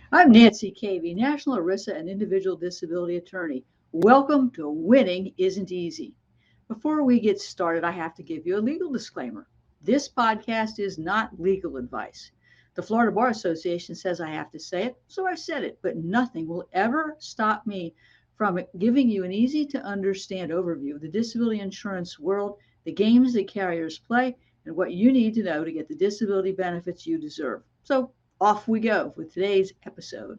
I'm Nancy Cavey, National ERISA and Individual Disability Attorney. Welcome to Winning Isn't Easy. Before we get started, I have to give you a legal disclaimer. This podcast is not legal advice. The Florida Bar Association says I have to say it, so I've said it, but nothing will ever stop me from giving you an easy to understand overview of the disability insurance world, the games that carriers play, and what you need to know to get the disability benefits you deserve. So off we go with today's episode.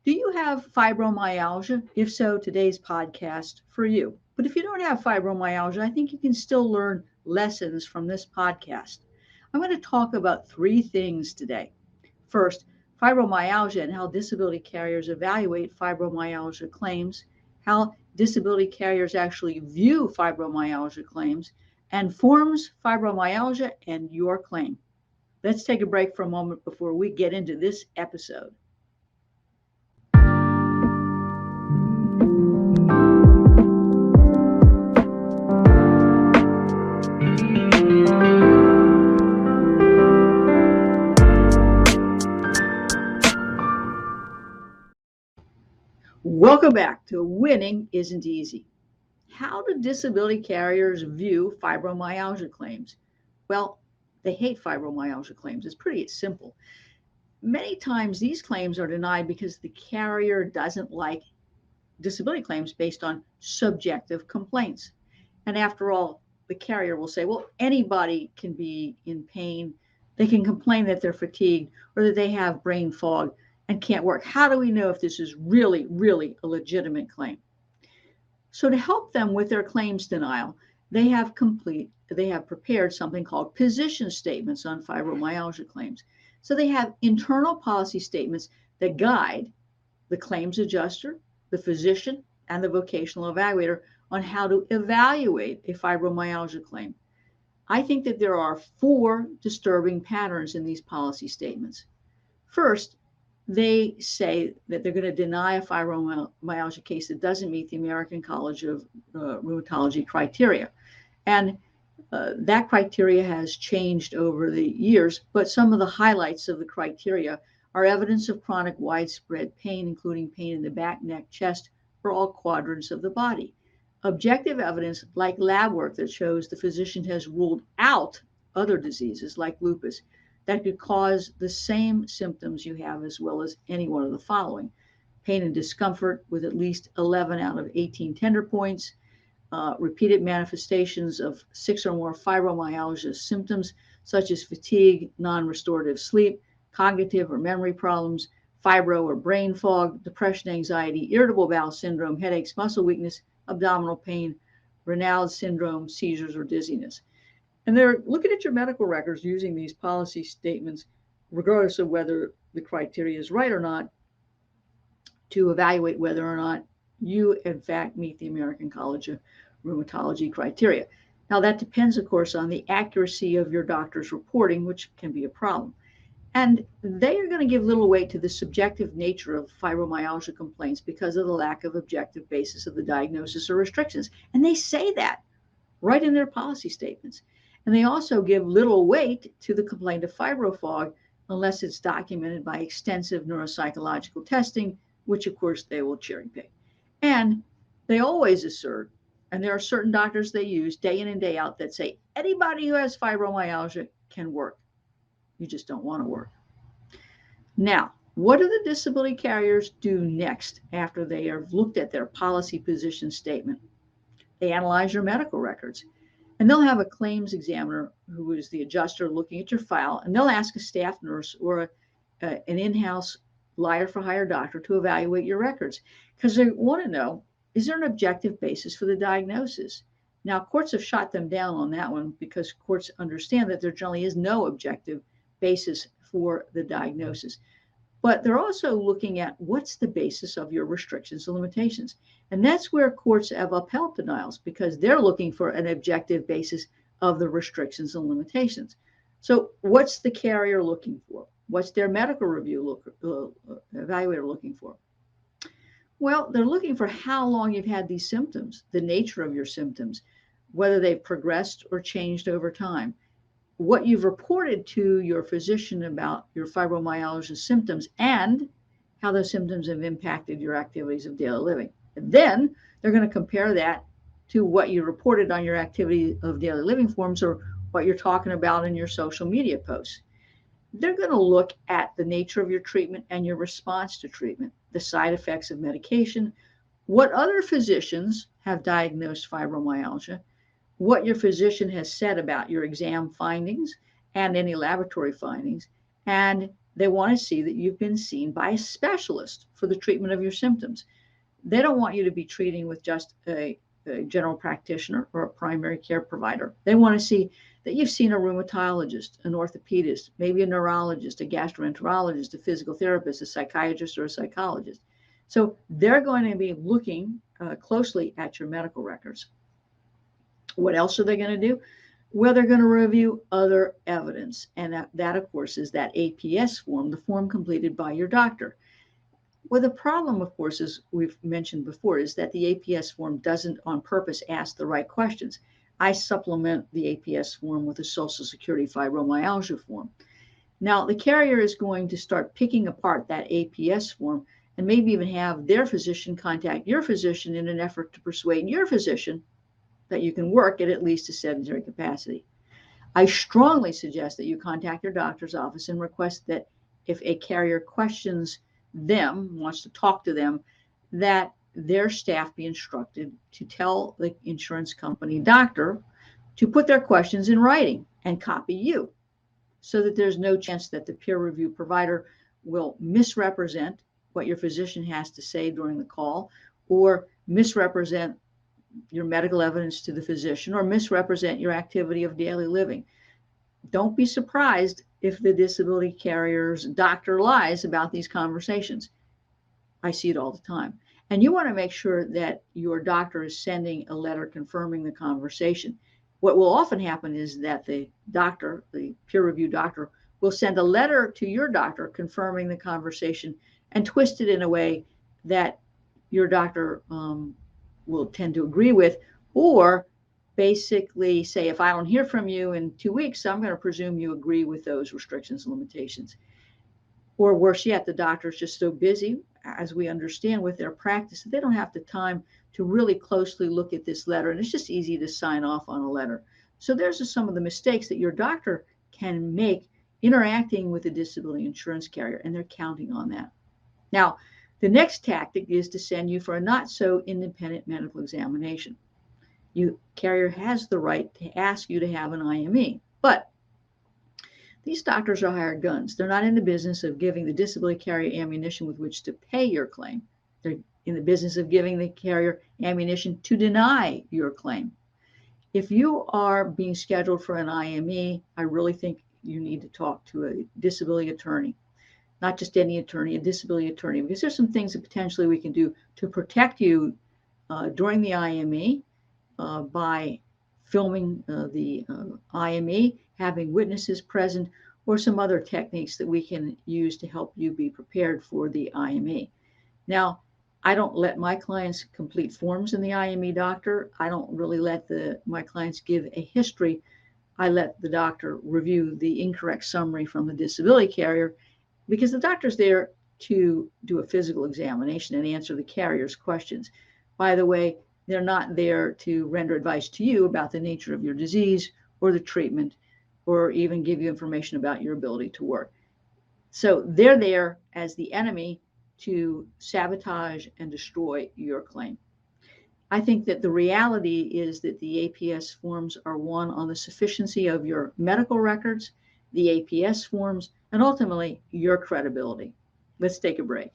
Do you have fibromyalgia? If so, today's podcast for you. But if you don't have fibromyalgia, I think you can still learn lessons from this podcast. I'm going to talk about three things today. First, fibromyalgia and how disability carriers evaluate fibromyalgia claims, how disability carriers actually view fibromyalgia claims, and forms fibromyalgia and your claim. Let's take a break for a moment before we get into this episode. Welcome back to Winning Isn't Easy. How do disability carriers view fibromyalgia claims? Well, they hate fibromyalgia claims. It's pretty simple. Many times these claims are denied because the carrier doesn't like disability claims based on subjective complaints. And after all, the carrier will say, well, anybody can be in pain. They can complain that they're fatigued or that they have brain fog and can't work. How do we know if this is really, really a legitimate claim? So to help them with their claims denial, they have prepared something called position statements on fibromyalgia claims. So they have internal policy statements that guide the claims adjuster, the physician, and the vocational evaluator on how to evaluate a fibromyalgia claim. I think that there are four disturbing patterns in these policy statements. First, they say that they're going to deny a fibromyalgia case that doesn't meet the American College of Rheumatology criteria. And that criteria has changed over the years, but some of the highlights of the criteria are evidence of chronic widespread pain, including pain in the back, neck, chest, or all quadrants of the body. Objective evidence like lab work that shows the physician has ruled out other diseases like lupus that could cause the same symptoms you have as well as any one of the following: pain and discomfort with at least 11 out of 18 tender points, repeated manifestations of 6 or more fibromyalgia symptoms such as fatigue, non-restorative sleep, cognitive or memory problems, fibro or brain fog, depression, anxiety, irritable bowel syndrome, headaches, muscle weakness, abdominal pain, Raynaud's syndrome, seizures, or dizziness. And they're looking at your medical records using these policy statements, regardless of whether the criteria is right or not, to evaluate whether or not you, in fact, meet the American College of Rheumatology criteria. Now, that depends, of course, on the accuracy of your doctor's reporting, which can be a problem. And they are going to give little weight to the subjective nature of fibromyalgia complaints because of the lack of objective basis of the diagnosis or restrictions. And they say that right in their policy statements. And they also give little weight to the complaint of fibrofog unless it's documented by extensive neuropsychological testing, which of course they will cherry pick. And they always assert, and there are certain doctors they use day in and day out that say anybody who has fibromyalgia can work. You just don't want to work. Now, what do the disability carriers do next after they have looked at their policy position statement? They analyze your medical records. And they'll have a claims examiner who is the adjuster looking at your file, and they'll ask a staff nurse or an in-house liar for hire doctor to evaluate your records because they want to know, is there an objective basis for the diagnosis? Now, courts have shot them down on that one because courts understand that there generally is no objective basis for the diagnosis. But they're also looking at what's the basis of your restrictions and limitations. And that's where courts have upheld denials because they're looking for an objective basis of the restrictions and limitations. So what's the carrier looking for? What's their medical review evaluator looking for? Well, they're looking for how long you've had these symptoms, the nature of your symptoms, whether they've progressed or changed over time. what you've reported to your physician about your fibromyalgia symptoms and how those symptoms have impacted your activities of daily living. And then they're going to compare that to what you reported on your activity of daily living forms or what you're talking about in your social media posts. They're going to look at the nature of your treatment and your response to treatment, the side effects of medication, what other physicians have diagnosed fibromyalgia, what your physician has said about your exam findings and any laboratory findings, and they want to see that you've been seen by a specialist for the treatment of your symptoms. They don't want you to be treating with just a general practitioner or a primary care provider. They want to see that you've seen a rheumatologist, an orthopedist, maybe a neurologist, a gastroenterologist, a physical therapist, a psychiatrist, or a psychologist. So they're going to be looking closely at your medical records. What else are they going to do? Well, they're going to review other evidence. And that, of course, is that APS form, the form completed by your doctor. Well, the problem, of course, as we've mentioned before, is that the APS form doesn't on purpose ask the right questions. I supplement the APS form with a Social Security fibromyalgia form. Now, the carrier is going to start picking apart that APS form and maybe even have their physician contact your physician in an effort to persuade your physician that you can work at least a sedentary capacity. I strongly suggest that you contact your doctor's office and request that if a carrier questions them, wants to talk to them, that their staff be instructed to tell the insurance company doctor to put their questions in writing and copy you, so that there's no chance that the peer review provider will misrepresent what your physician has to say during the call, or misrepresent your medical evidence to the physician, or misrepresent your activity of daily living. Don't be surprised if the disability carrier's doctor lies about these conversations. I see it all the time. And you want to make sure that your doctor is sending a letter confirming the conversation. What will often happen is that the doctor, the peer review doctor, will send a letter to your doctor confirming the conversation and twist it in a way that your doctor will tend to agree with, or basically say, if I don't hear from you in 2 weeks, I'm going to presume you agree with those restrictions and limitations. Or worse yet, the doctor's just so busy, as we understand, with their practice, that they don't have the time to really closely look at this letter. And it's just easy to sign off on a letter. So there's just some of the mistakes that your doctor can make interacting with a disability insurance carrier, and they're counting on that. Now, the next tactic is to send you for a not so independent medical examination. Your carrier has the right to ask you to have an IME, but these doctors are hired guns. They're not in the business of giving the disability carrier ammunition with which to pay your claim. They're in the business of giving the carrier ammunition to deny your claim. If you are being scheduled for an IME, I really think you need to talk to a disability attorney. Not just any attorney, a disability attorney, because there's some things that potentially we can do to protect you during the IME by filming the IME, having witnesses present, or some other techniques that we can use to help you be prepared for the IME. Now, I don't let my clients complete forms in the IME doctor. I don't really let my clients give a history. I let the doctor review the incorrect summary from the disability carrier, because the doctor's there to do a physical examination and answer the carrier's questions. By the way, they're not there to render advice to you about the nature of your disease or the treatment, or even give you information about your ability to work. So they're there as the enemy to sabotage and destroy your claim. I think that the reality is that the APS forms are one on the sufficiency of your medical records, the APS forms, and ultimately your credibility. Let's take a break.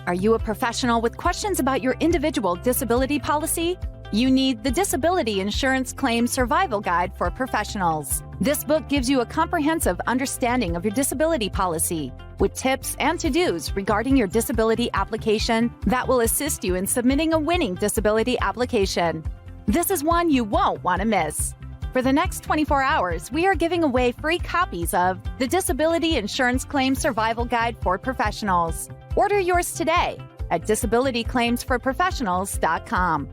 Are you a professional with questions about your individual disability policy? You need the Disability Insurance Claim Survival Guide for Professionals. This book gives you a comprehensive understanding of your disability policy, with tips and to-dos regarding your disability application that will assist you in submitting a winning disability application. This is one you won't want to miss. For the next 24 hours, we are giving away free copies of the Disability Insurance Claim Survival Guide for Professionals. Order yours today at disabilityclaimsforprofessionals.com.